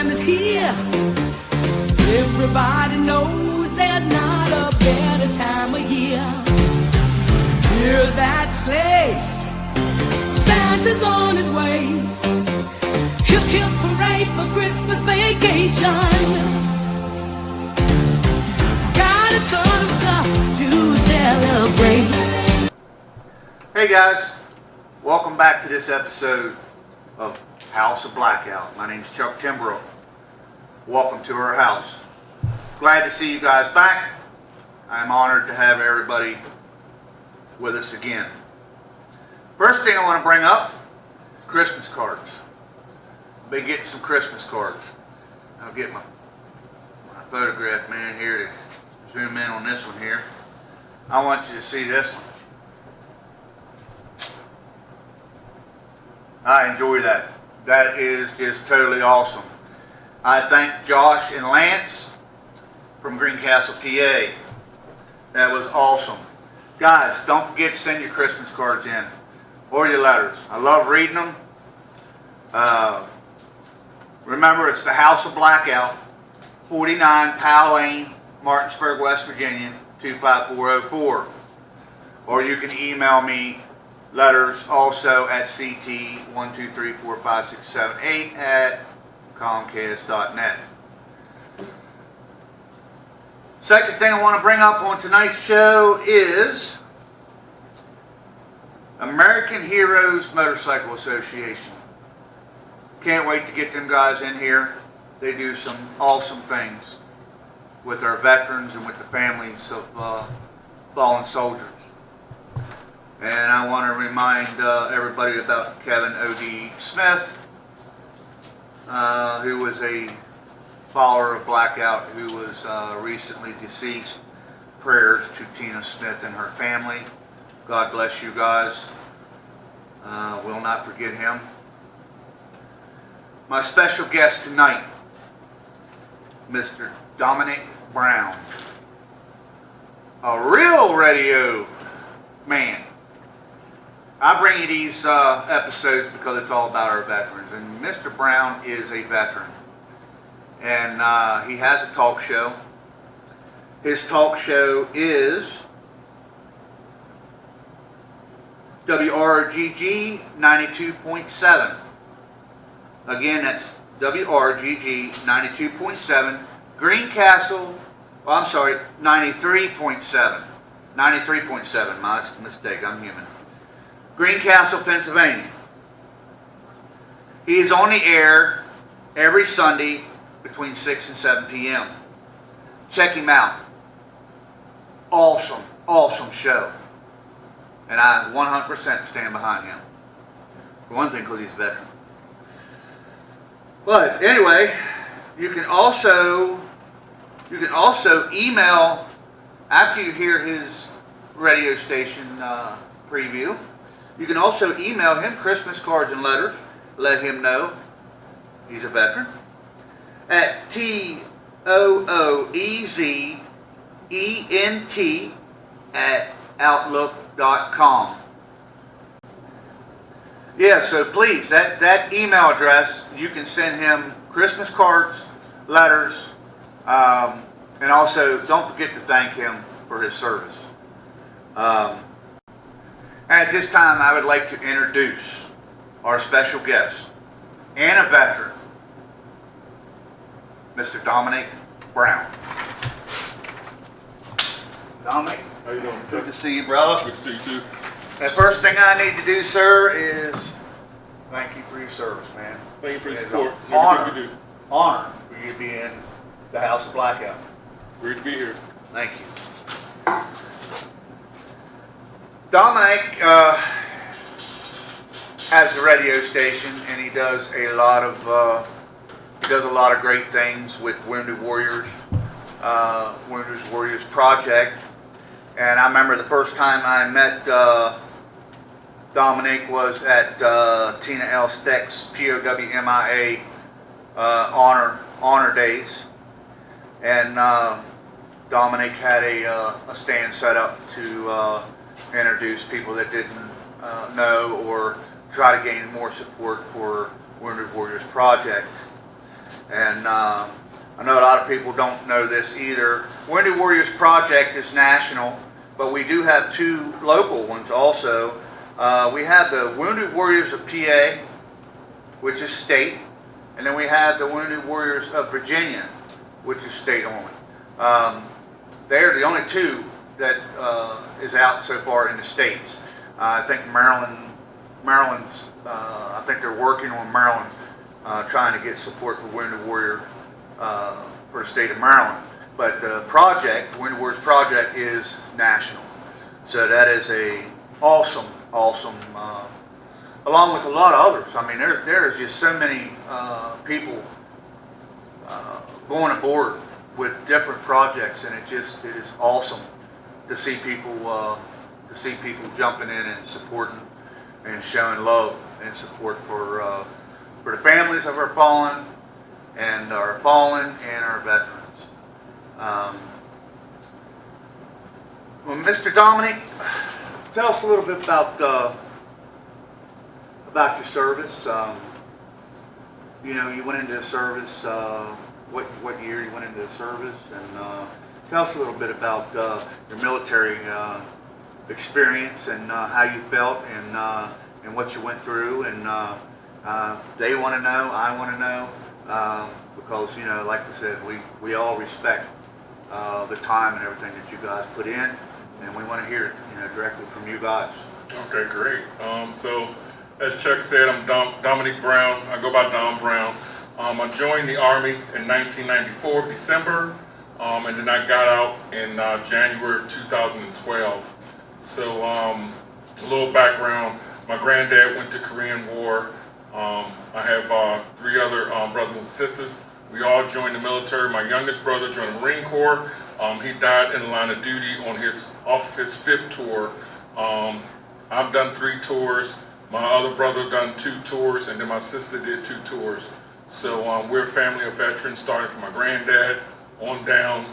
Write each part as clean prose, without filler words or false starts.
time is here. Everybody knows there's not a better time of year. Hear that sleigh, Santa's on his way. Hip hip hooray for Christmas vacation. Got a ton of stuff to celebrate. Hey guys, welcome back to this episode of House of Blackout. My name's Chuck Timbrook. Welcome to our house. Glad to see you guys back. I'm honored to have everybody with us again. First thing I want to bring up, Christmas cards. I've been getting some Christmas cards. I'll get my photograph man here to zoom in on this one here. I want you to see this one. I enjoy that. That is just totally awesome. I thank Josh and Lance from Greencastle, PA. That was awesome. Guys, don't forget to send your Christmas cards in or your letters. I love reading them. Remember, it's the House of Blackout, 49 Powell Lane, Martinsburg, West Virginia, 25404. Or you can email me letters also at ct1234567 at comcast.net. Second thing I want to bring up on tonight's show is American Heroes Motorcycle Association. Can't wait to get them guys in here. They do some awesome things with our veterans and with the families of fallen soldiers. And I want to remind everybody about Kevin O.D. Smith, who was a follower of Blackout, who was recently deceased. Prayers to Tina Smith and her family. God bless you guys. Will not forget him. My special guest tonight, Mr. Domonic Brown. A real radio man. I bring you these episodes because it's all about our veterans. And Mr. Brown is a veteran. And he has a talk show. His talk show is WRGG 92.7. Again, that's WRGG 92.7. Greencastle, well, I'm sorry, 93.7. 93.7, my mistake, I'm human. Greencastle, Pennsylvania. He is on the air every Sunday between 6 and 7 p.m. Check him out. Awesome, awesome show. And I 100% stand behind him. For one thing, because he's a veteran. But anyway, you can also email, after you hear his radio station preview, you can also email him Christmas cards and letters. Let him know he's a veteran. At TOOEZENT@outlook.com. Yeah, so please, that email address, you can send him Christmas cards, letters, and also don't forget to thank him for his service. At this time, I would like to introduce our special guest and a veteran, Mr. Domonic Brown. Domonic, how you doing? Good to see you, brother. Good to see you too. The first thing I need to do, sir, is thank you for your service, man. Thank you for your It's support. an honor for you to be in the House of Blackout. Great to be here. Thank you. Domonic has a radio station, and he does a lot of great things with Wounded Warriors Project. And I remember the first time I met Domonic was at Tina L. Steck's POWMIA honor days, and Domonic had a stand set up to introduce people that didn't know or try to gain more support for Wounded Warriors Project. And I know a lot of people don't know this either. Wounded Warriors Project is national, but we do have two local ones also. We have the Wounded Warriors of PA, which is state, and then we have the Wounded Warriors of Virginia, which is state only. They're the only two that is out so far in the states. I think Maryland's, I think they're working on Maryland, trying to get support for Wounded Warrior for the state of Maryland. But the project, Wounded Warriors Project, is national. So that is a awesome, along with a lot of others. I mean, there's just so many people going aboard with different projects, and it is awesome to see people jumping in and supporting and showing love and support for the families of our fallen and our veterans. Well, Mr. Domonic, tell us a little bit about your service. You know, you went into the service. What year you went into the service, and tell us a little bit about your military experience and how you felt and what you went through. And they want to know, I want to know, because, you know, like I said, we all respect the time and everything that you guys put in, and we want to hear it, you know, directly from you guys. Okay, great. So, as Chuck said, I'm Domonic Brown. I go by Dom Brown. I joined the Army in 1994, December, and then I got out in January of 2012. So, a little background. My granddad went to Korean War. I have 3 other brothers and sisters. We all joined the military. My youngest brother joined the Marine Corps. He died in the line of duty on off of his 5th tour. I've done 3 tours. My other brother done 2 tours, and then my sister did 2 tours. So we're a family of veterans, starting from my granddad on down.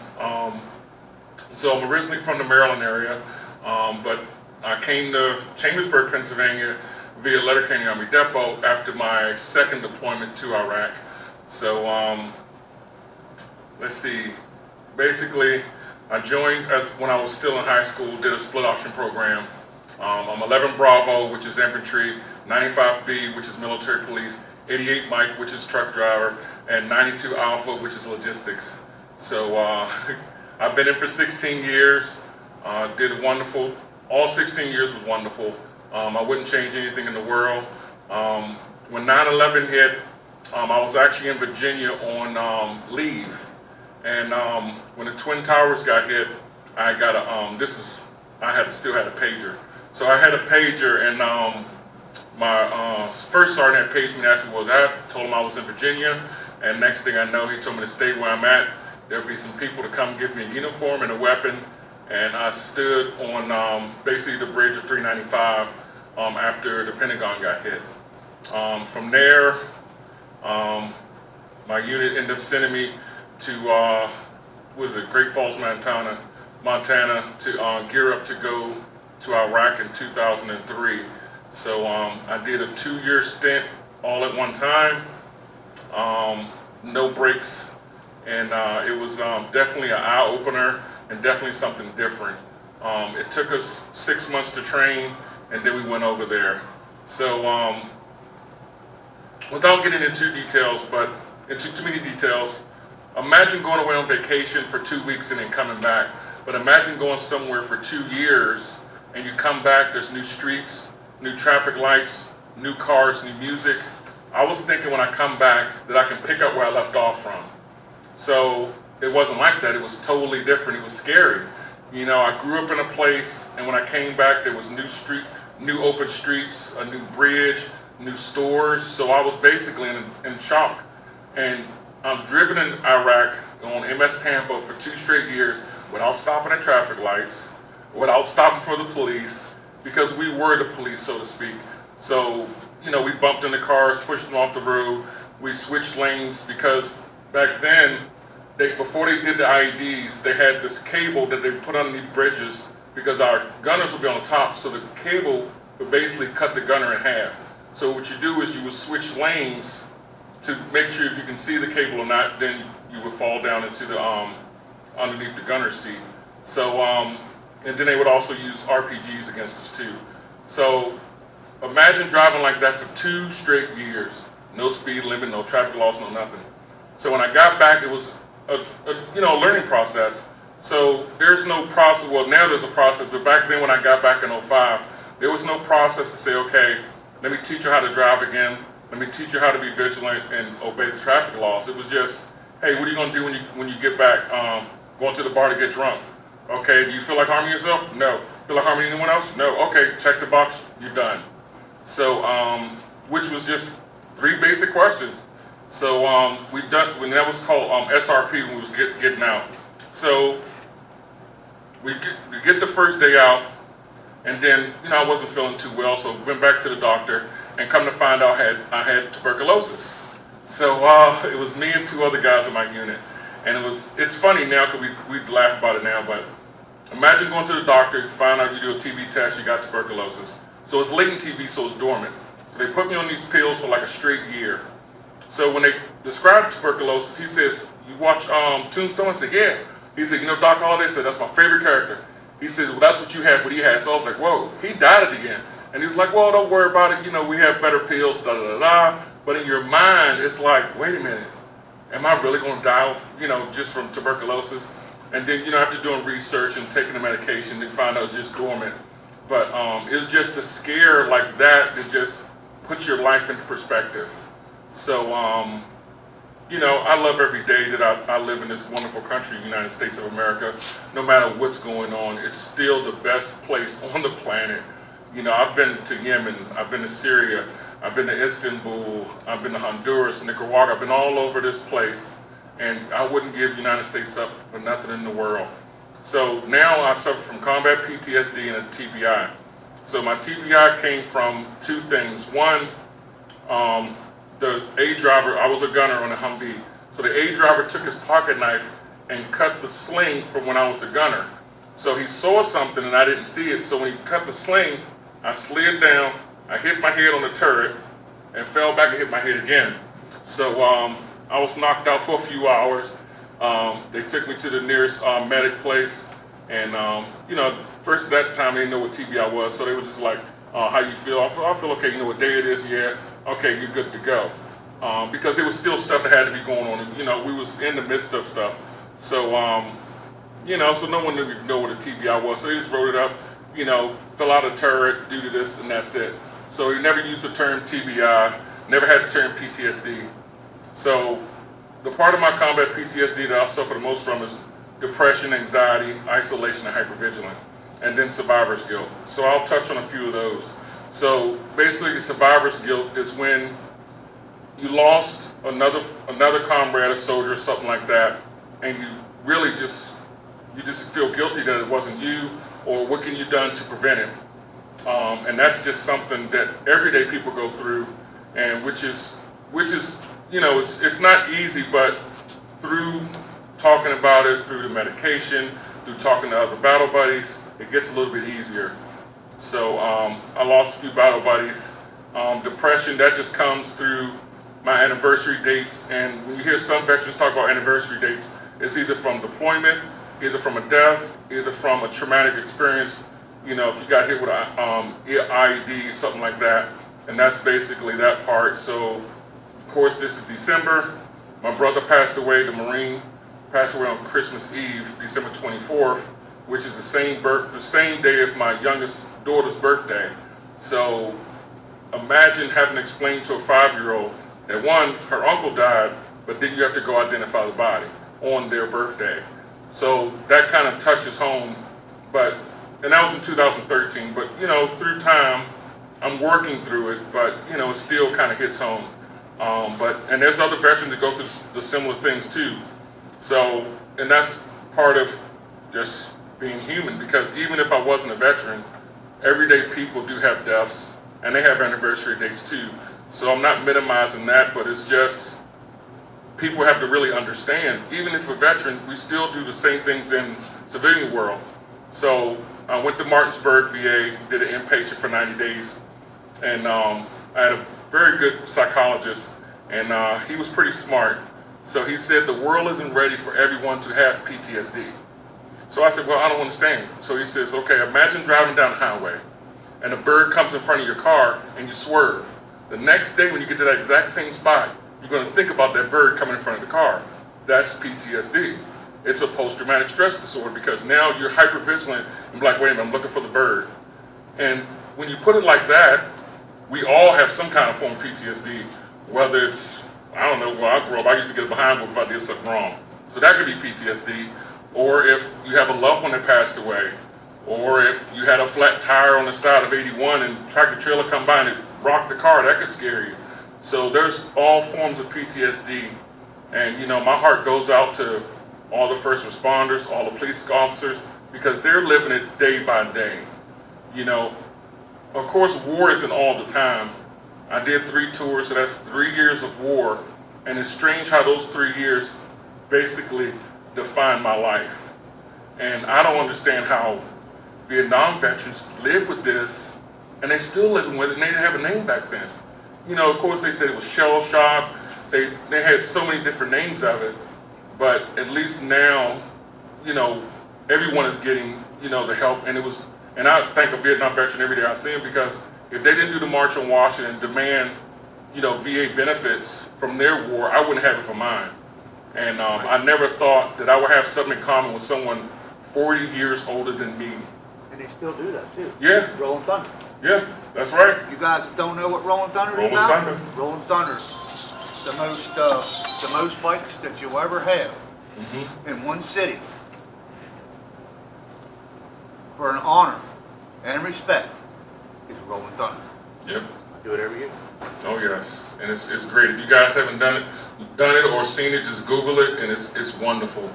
So I'm originally from the Maryland area, but I came to Chambersburg, Pennsylvania via Letterkenny Army Depot after my 2nd deployment to Iraq. So let's see, basically I joined when I was still in high school, did a split option program. I'm 11 Bravo, which is infantry, 95B, which is military police, 88 Mike, which is truck driver, and 92 Alpha, which is logistics. So I've been in for 16 years, did wonderful. All 16 years was wonderful. I wouldn't change anything in the world. When 9/11 hit, I was actually in Virginia on leave. And when the Twin Towers got hit, I got still had a pager. So I had a pager, and my first sergeant paged me and asked me where I was at, told him I was in Virginia, and next thing I know, he told me to stay where I'm at. There'll be some people to come give me a uniform and a weapon, and I stood on basically the bridge of 395 after the Pentagon got hit. From there, my unit ended up sending me to Great Falls, Montana, to gear up to go to Iraq in 2003. So I did a 2-year stint all at one time, no breaks, and it was definitely an eye-opener and definitely something different. It took us 6 months to train, and then we went over there. So without getting into too many details, imagine going away on vacation for 2 weeks and then coming back. But imagine going somewhere for 2 years and you come back, there's new streets, new traffic lights, new cars, new music. I was thinking when I come back that I can pick up where I left off from. So it wasn't like that. It was totally different. It was scary. You know, I grew up in a place, and when I came back, there was new open streets, a new bridge, new stores. So I was basically in shock. And I've driven in Iraq on MS Tampa for 2 straight years without stopping at traffic lights, without stopping for the police, because we were the police, so to speak. So, you know, we bumped into cars, pushed them off the road. We switched lanes because back then, before they did the IEDs, they had this cable that they put underneath bridges because our gunners would be on the top, so the cable would basically cut the gunner in half. So what you do is you would switch lanes to make sure if you can see the cable or not, then you would fall down into the underneath the gunner's seat. So and then they would also use RPGs against us too. So imagine driving like that for 2 straight years, no speed limit, no traffic laws, no nothing. So when I got back, it was a learning process. So there's no process. Well, now there's a process, but back then when I got back in 05, there was no process to say, okay, let me teach you how to drive again. Let me teach you how to be vigilant and obey the traffic laws. It was just, hey, what are you going to do when you get back? Going to the bar to get drunk. Okay, do you feel like harming yourself? No. Feel like harming anyone else? No. Okay, check the box, you're done. So, which was just 3 basic questions. So when that was called SRP when we was getting out. So we get the first day out, and then I wasn't feeling too well, so went back to the doctor, and come to find out I had tuberculosis. So it was me and 2 other guys in my unit, and it's funny now because we laugh about it now, but imagine going to the doctor, you find out you do a TB test, you got tuberculosis. So it's latent TB, so it's dormant. So they put me on these pills for like a straight year. So when they described tuberculosis, he says, you watch Tombstone? I said, yeah. He said, Doc Holliday said, that's my favorite character. He says, well, that's what you had, what he had. So I was like, whoa, he died again. And he was like, well, don't worry about it. We have better pills, da-da-da-da. But in your mind, it's like, wait a minute. Am I really going to die, just from tuberculosis? And then, after doing research and taking the medication, they found out it's just dormant. But it was just a scare like that just puts your life into perspective. So, I love every day that I live in this wonderful country, United States of America. No matter what's going on, it's still the best place on the planet. I've been to Yemen, I've been to Syria, I've been to Istanbul, I've been to Honduras, Nicaragua, I've been all over this place, and I wouldn't give United States up for nothing in the world. So now I suffer from combat PTSD and a TBI. So my TBI came from 2 things. One, the A driver, I was a gunner on a Humvee. So the A driver took his pocket knife and cut the sling from when I was the gunner. So he saw something and I didn't see it. So when he cut the sling, I slid down, I hit my head on the turret and fell back and hit my head again. So I was knocked out for a few hours. They took me to the nearest medic place. And, first at that time, they didn't know what TBI was. So they were just like, how you feel? I feel okay. You know what day it is? Yeah. Okay, you're good to go. Because there was still stuff that had to be going on. We was in the midst of stuff. So, so no one knew what a TBI was. So they just wrote it up, fill out a turret, do this, and that's it. So he never used the term TBI, never had the term PTSD. So the part of my combat PTSD that I suffer the most from is depression, anxiety, isolation, and hypervigilance, and then survivor's guilt. So I'll touch on a few of those. So basically, survivor's guilt is when you lost another comrade, a soldier, something like that, and you really just feel guilty that it wasn't you, or what can you done to prevent it? And that's just something that everyday people go through, and which is it's not easy, but through talking about it, through the medication, through talking to other battle buddies, it gets a little bit easier. So I lost a few battle buddies. Depression, that just comes through my anniversary dates. And when you hear some veterans talk about anniversary dates, it's either from deployment, either from a death, either from a traumatic experience. If you got hit with an IED, something like that. And that's basically that part. So, of course, this is December. My brother passed away, the Marine, passed away on Christmas Eve, December 24th, which is the same day as my youngest daughter's birthday. So imagine having to explain to a 5-year-old that one, her uncle died, but then you have to go identify the body on their birthday. So that kind of touches home. And that was in 2013, but through time, I'm working through it, but it still kind of hits home. And there's other veterans that go through the similar things too. So, and that's part of just being human, because even if I wasn't a veteran, everyday people do have deaths, and they have anniversary dates too. So I'm not minimizing that, but it's just, people have to really understand, even if a veteran, we still do the same things in civilian world. So I went to Martinsburg, VA, did an inpatient for 90 days, and I had a very good psychologist, And he was pretty smart. So he said the world isn't ready for everyone to have PTSD. So I said, well, I don't understand. So he says, okay, imagine driving down the highway and a bird comes in front of your car and you swerve. The next day when you get to that exact same spot, you're going to think about that bird coming in front of the car. That's PTSD. It's a post-traumatic stress disorder because now you're hypervigilant and like, wait a minute, I'm looking for the bird. And when you put it like that, we all have some kind of form of PTSD, whether it's, I don't know, where I grew up, I used to get behind if I did something wrong. So that could be PTSD. Or if you have a loved one that passed away, or if you had a flat tire on the side of 81 and tractor trailer come by and it rocked the car, that could scare you. So there's all forms of PTSD. And you know, my heart goes out to all the first responders, all the police officers, because they're living it day by day. You know, of course, war isn't all the time. I did 3 tours, so that's 3 years of war. And it's strange how those 3 years basically defined my life. And I don't understand how Vietnam veterans live with this, and they still living with it, and they didn't have a name back then. You know, of course, they said it was shell shock. They had so many different names of it, but at least now, you know, everyone is getting, you know, the help. And I thank a Vietnam veteran every day I see him, because if they didn't do the March on Washington and demand, you know, VA benefits from their war, I wouldn't have it for mine. And I never thought that I would have something in common with someone 40 years older than me. And they still do that too. Yeah. Rolling Thunder. Yeah, that's right. You guys don't know what Rolling Thunder is Rolling about? Thunder. Rolling Thunder. The most bikes that you'll ever have in one city for an honor and respect is Rolling Thunder. Yep. I do it every year. Oh yes, and it's great. If you guys haven't done it or seen it, just Google it, and it's wonderful.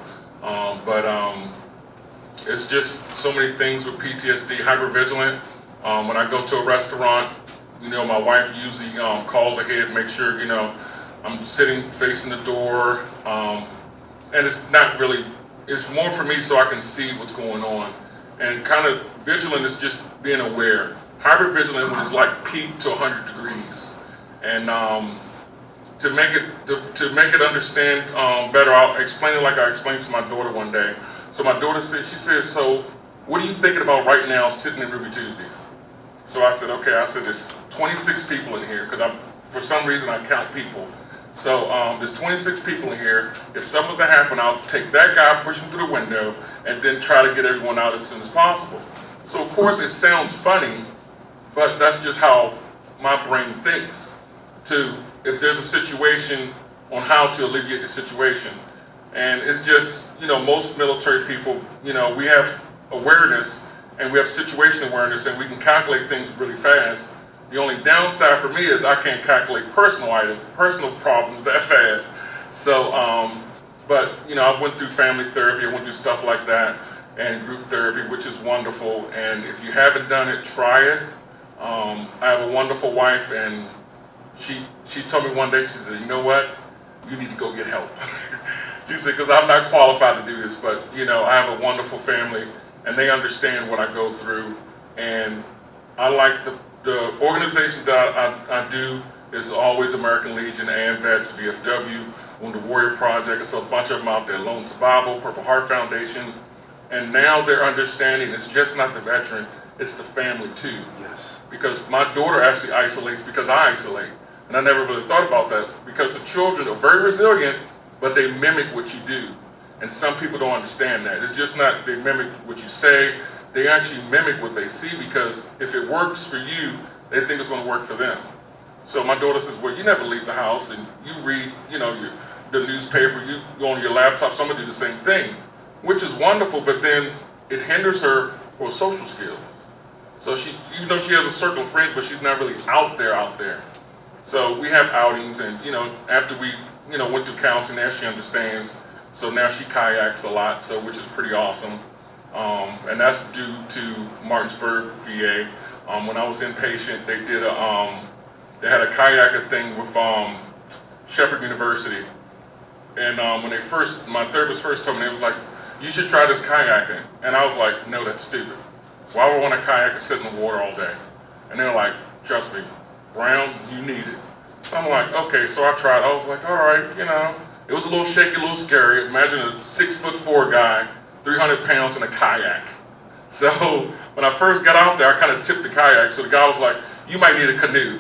It's just so many things with PTSD, hypervigilant. When I go to a restaurant, you know, my wife usually calls ahead, make sure, you know, I'm sitting facing the door, and it's not really, it's more for me so I can see what's going on. And kind of vigilant is just being aware. Hypervigilant when it's like peaked to 100 degrees. And to make it understand better, I'll explain it like I explained to my daughter one day. So my daughter said, she says, so what are you thinking about right now sitting in Ruby Tuesdays? So I said, okay, I said, there's 26 people in here, because for some reason I count people. So there's 26 people in here. If something's to happen, I'll take that guy, push him through the window, and then try to get everyone out as soon as possible. So of course it sounds funny, but that's just how my brain thinks. If there's a situation, on how to alleviate the situation. And it's just, you know, most military people, you know, we have awareness and we have situation awareness and we can calculate things really fast. The only downside for me is I can't calculate personal problems that fast. So, but, you know, I went through family therapy, I went through stuff like that, and group therapy, which is wonderful. And if you haven't done it, try it. I have a wonderful wife, and she told me one day, she said, you know what, you need to go get help. She said, because I'm not qualified to do this, but, you know, I have a wonderful family, and they understand what I go through. And I like the organization that I do is always American Legion, AMVETS, VFW, Wounded Warrior Project. It's a bunch of them out there, Lone Survival, Purple Heart Foundation. And now they're understanding it's just not the veteran, it's the family too. Yes. Because my daughter actually isolates because I isolate. And I never really thought about that, because the children are very resilient, but they mimic what you do. And some people don't understand that. It's just not they mimic what you say, they actually mimic what they see, because if it works for you, they think it's going to work for them. So my daughter says, well, you never leave the house and you read, you know, the newspaper, you go on your laptop, some do the same thing, which is wonderful, but then it hinders her for social skills. So she, you know, she has a circle of friends, but she's not really out there. So we have outings, and, you know, after we, you know, went through counseling there, she understands. So now she kayaks a lot, so which is pretty awesome. And that's due to Martinsburg, VA. When I was inpatient, they did they had a kayaking thing with Shepherd University. And when my therapist first told me, it was like, you should try this kayaking. And I was like, no, that's stupid. Why would I want to kayak and sit in the water all day? And they're like, trust me, Brown, you need it. So I'm like, okay, so I tried. I was like, all right, you know, it was a little shaky, a little scary. Imagine a 6'4" guy, 300 pounds in a kayak. So when I first got out there, I kind of tipped the kayak. So the guy was like, you might need a canoe.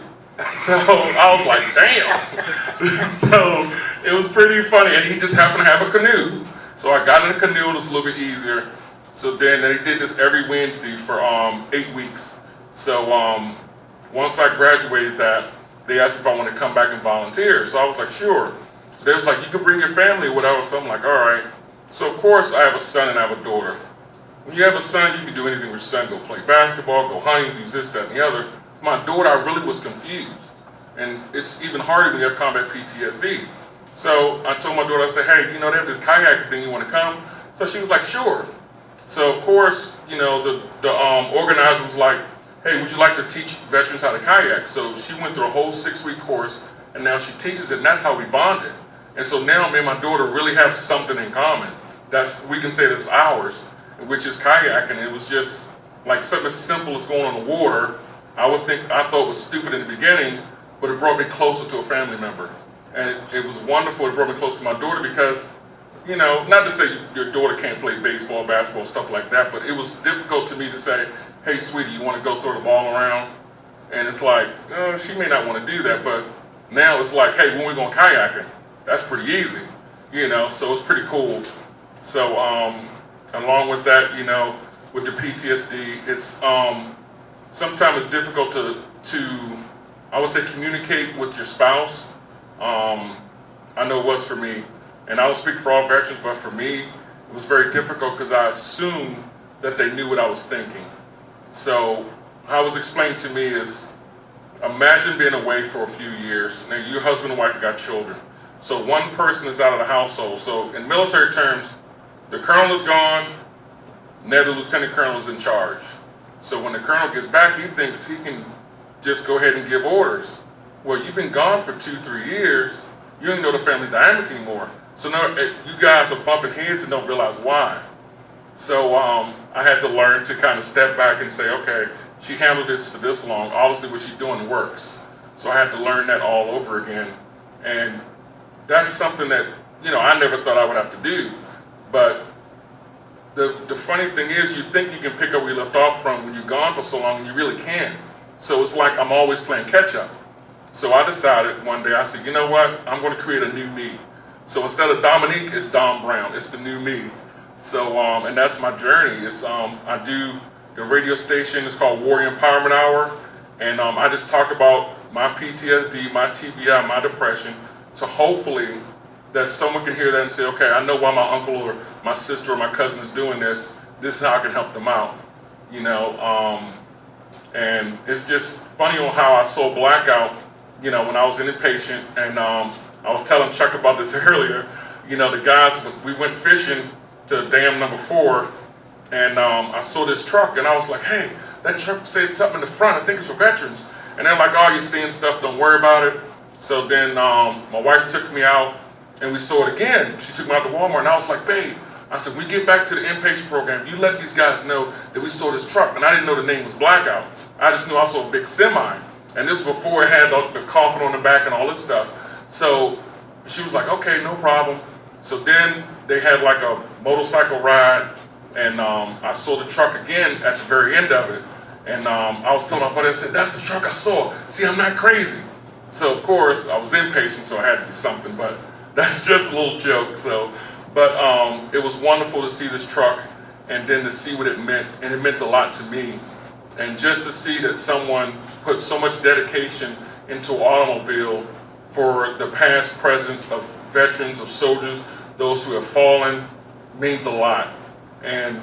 So I was like, damn. So it was pretty funny. And he just happened to have a canoe. So I got in a canoe, it was a little bit easier. So then they did this every Wednesday for 8 weeks. So once I graduated that, they asked if I wanted to come back and volunteer. So I was like, sure. So they was like, you can bring your family or whatever. So I'm like, all right. So of course I have a son and I have a daughter. When you have a son, you can do anything with your son. Go play basketball, go hunting, do this, that, and the other. For my daughter, I really was confused. And it's even harder when you have combat PTSD. So I told my daughter, I said, hey, you know, they have this kayaking thing, you want to come? So she was like, sure. So of course, you know, the organizer was like, hey, would you like to teach veterans how to kayak? So she went through a whole 6-week course, and now she teaches it, and that's how we bonded. And so now me and my daughter really have something in common. We can say that's ours, which is kayaking. It was just like something as simple as going on the water. I thought it was stupid in the beginning, but it brought me closer to a family member. And it was wonderful. It brought me close to my daughter because, you know, not to say your daughter can't play baseball, basketball, stuff like that, but it was difficult to me to say, hey, sweetie, you want to go throw the ball around? And it's like, oh, she may not want to do that, but now it's like, hey, when we going kayaking? That's pretty easy, you know, so it's pretty cool. So along with that, you know, with the PTSD, it's sometimes it's difficult to I would say communicate with your spouse. I know it was for me, and I don't speak for all veterans, but for me, it was very difficult because I assumed that they knew what I was thinking. So how it was explained to me is, imagine being away for a few years. Now your husband and wife got children. So one person is out of the household. So in military terms, the colonel is gone, now the lieutenant colonel is in charge. So when the colonel gets back, he thinks he can just go ahead and give orders. Well, you've been gone for 2-3 years. You don't even know the family dynamic anymore. So now you guys are bumping heads and don't realize why. So I had to learn to kind of step back and say, okay, she handled this for this long. Obviously what she's doing works. So I had to learn that all over again. And that's something that, you know, I never thought I would have to do. But the funny thing is, you think you can pick up where you left off from when you're gone for so long, and you really can't. So it's like I'm always playing catch up. So I decided one day, I said, you know what, I'm going to create a new me. So instead of Domonic, it's Dom Brown. It's the new me. So, and that's my journey. It's, I do the radio station, it's called Warrior Empowerment Hour. And I just talk about my PTSD, my TBI, my depression, to hopefully that someone can hear that and say, okay, I know why my uncle or my sister or my cousin is doing this. This is how I can help them out, you know. And it's just funny on how I saw Blackout, you know, when I was an inpatient, and I was telling Chuck about this earlier. You know, the guys, we went fishing to dam number 4, and I saw this truck, and I was like, hey, that truck said something in the front, I think it's for veterans. And they're like, oh, you're seeing stuff, don't worry about it. So then my wife took me out, and we saw it again. She took me out to Walmart, and I was like, babe, I said, we get back to the inpatient program, you let these guys know that we saw this truck. And I didn't know the name was Blackout. I just knew I saw a big semi. And this was before it had the coffin on the back and all this stuff. So she was like, okay, no problem. So then they had like a motorcycle ride, and I saw the truck again at the very end of it. And I was telling my buddy, I said, that's the truck I saw. See, I'm not crazy. So of course, I was impatient, so I had to be something, but that's just a little joke. So, but it was wonderful to see this truck, and then to see what it meant, and it meant a lot to me. And just to see that someone put so much dedication into an automobile for the past, present of veterans, of soldiers, those who have fallen, means a lot. And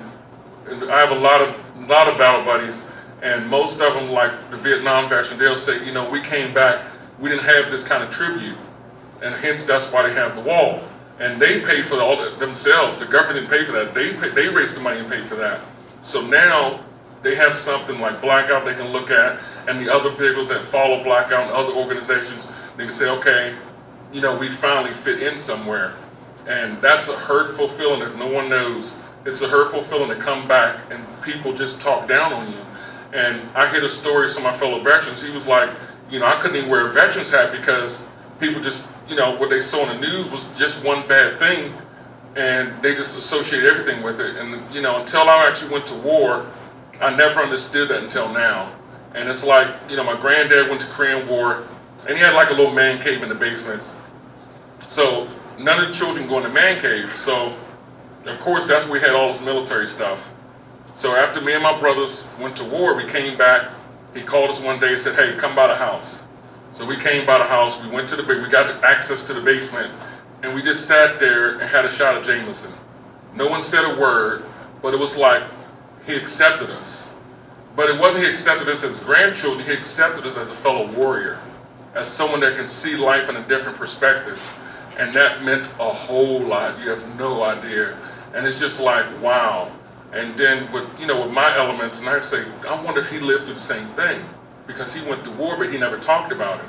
I have a lot of battle buddies, and most of them, like the Vietnam veteran, they'll say, you know, we came back, we didn't have this kind of tribute, and hence that's why they have the wall. And they paid for all themselves. The government didn't pay for that. They raised the money and paid for that. So now they have something like Blackout they can look at, and the other vehicles that follow Blackout and other organizations, they can say, okay, you know, we finally fit in somewhere. And that's a hurtful feeling if no one knows. It's a hurtful feeling to come back and people just talk down on you. And I heard a story from my fellow veterans. He was like, You know, I couldn't even wear a veteran's hat because people just, you know, what they saw in the news was just one bad thing, and they just associate everything with it. And, you know, until I actually went to war, I never understood that until now. And it's like, you know, my granddad went to Korean War, and he had like a little man cave in the basement. So none of the children go in the man cave. So, of course, that's where we had all this military stuff. So after me and my brothers went to war, we came back. He called us one day and said, hey, come by the house. So we came by the house, we went to the basement, we got access to the basement, and we just sat there and had a shot of Jameson. No one said a word, but it was like he accepted us. But it wasn't he accepted us as grandchildren, he accepted us as a fellow warrior, as someone that can see life in a different perspective. And that meant a whole lot, you have no idea. And it's just like, wow. And then with, you know, with my elements, and I say, I wonder if he lived through the same thing, because he went to war, but he never talked about it.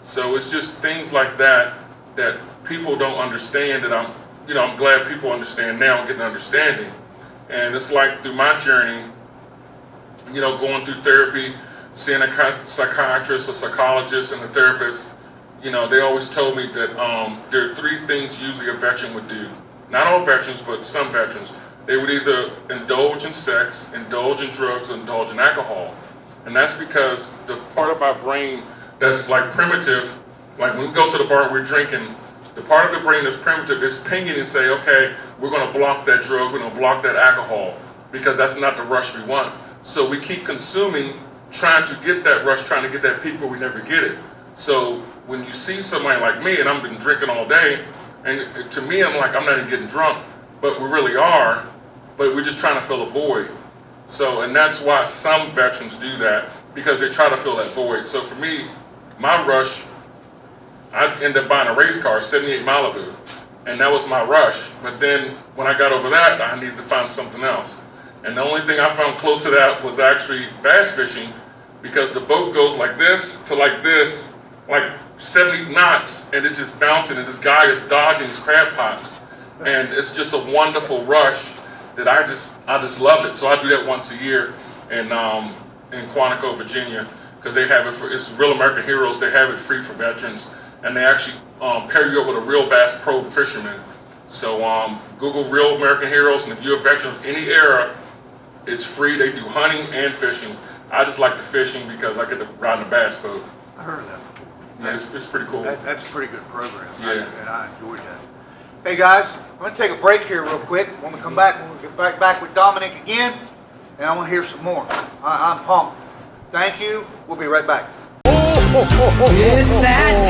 So it's just things like that that people don't understand, that I'm glad people understand now and getting understanding. And it's like through my journey, you know, going through therapy, seeing a psychiatrist, a psychologist, and a therapist, you know, they always told me that there are three things usually a veteran would do. Not all veterans, but some veterans. They would either indulge in sex, indulge in drugs, or indulge in alcohol. And that's because the part of our brain that's like primitive, like when we go to the bar and we're drinking, the part of the brain that's primitive is pinging and say, okay, we're gonna block that drug, we're gonna block that alcohol, because that's not the rush we want. So we keep consuming, trying to get that rush, trying to get that peak, but we never get it. So when you see somebody like me, and I've been drinking all day, and to me, I'm like, I'm not even getting drunk, but we really are, but we're just trying to fill a void. So, and that's why some veterans do that, because they try to fill that void. So for me, my rush, I ended up buying a race car, 78 Malibu, and that was my rush. But then when I got over that, I needed to find something else. And the only thing I found close to that was actually bass fishing, because the boat goes like this to like this, like 70 knots, and it's just bouncing, and this guy is dodging his crab pots. And it's just a wonderful rush that I just love it. So I do that once a year in Quantico, Virginia, because they have it for, it's Real American Heroes, they have it free for veterans, and they actually pair you up with a real Bass Pro fisherman. So Google Real American Heroes, and if you're a veteran of any era, it's free. They do hunting and fishing. I just like the fishing because I get to ride in a bass boat. I heard of that before. Yeah, it's pretty cool. That's a pretty good program. Yeah. And I enjoyed that. Hey guys, I'm going to take a break here real quick. When we come back, we'll get back with Domonic again, and I want to hear some more. I'm pumped. Thank you. We'll be right back. It's that